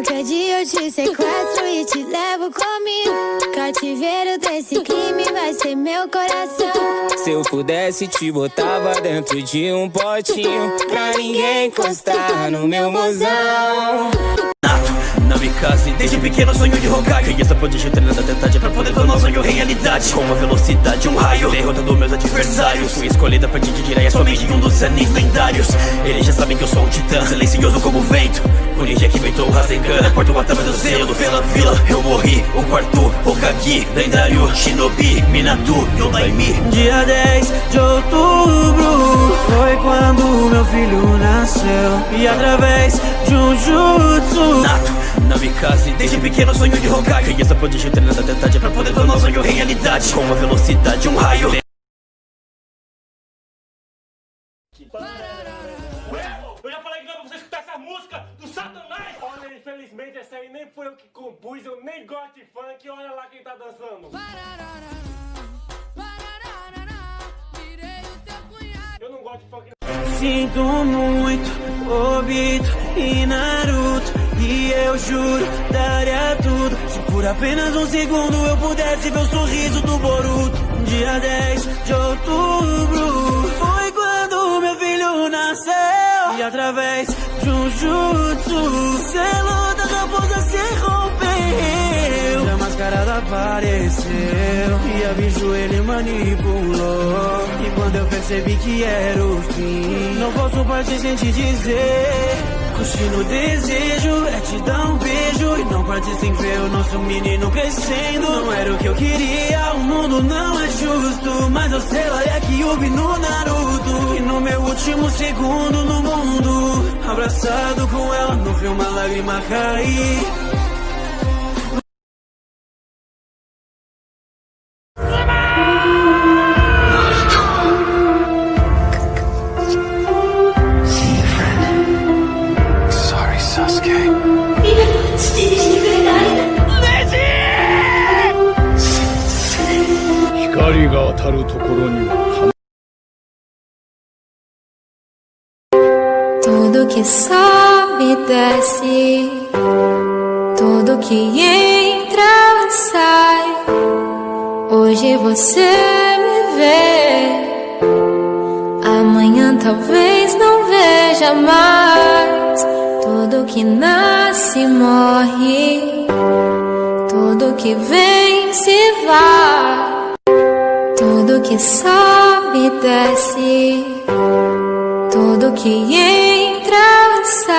Qualquer dia eu te sequestro e te levo comigo. Cativeiro desse crime vai ser meu coração. Se eu pudesse te botava dentro de um potinho, pra ninguém encostar no meu mozão. Não me case, desde pequeno sonho de Hokage. Criança prodígio treinando até tarde pra poder tornar o sonho realidade. Com uma velocidade, um raio, derrotando meus adversários. Fui escolhida pra te direia somente em um dos anéis lendários. Eles já sabem que eu sou um titã, silencioso como o vento. O ninja que inventou o Rasengan, porta o atama do selo. Pela vila eu morri, o quarto Hokage lendário, Shinobi, Minato, Yodaimi. Dia 10 de outubro foi quando meu filho nasceu. E através de um jutsu nato, não me case, desde pequeno sonho de Hokage. Criança prodígio treinando até tarde pra poder tornar o sonho realidade. Com uma velocidade, um raio. Eu já falei que não é pra você escutar essa música do Satanás! Olha, infelizmente essa aí nem foi eu que compus, eu nem gosto de funk, olha lá quem tá dançando. Eu não gosto de funk. Sinto muito, Obito e Naruto, e eu juro, daria tudo se por apenas um segundo eu pudesse ver o sorriso do Boruto. Dia 10 de outubro foi quando meu filho nasceu. E através de um jutsu, o selo da raposa se rompeu. E a mascarada apareceu, e a bicho ele manipulou. E quando eu percebi que era o fim, não posso partir sem te dizer: curti no desejo, é te dar um beijo. E não partir sem ver o nosso menino crescendo. Não era o que eu queria, o mundo não é justo, mas eu sei lá é Kyuubi no Naruto. E no meu último segundo no mundo, abraçado com ela, não vi uma lágrima cair. Tudo que sobe desce, tudo que entra sai. Hoje você me vê, amanhã talvez não veja mais. Tudo que nasce morre, tudo que vem se vai. Tudo que sobe desce, tudo que entra sai.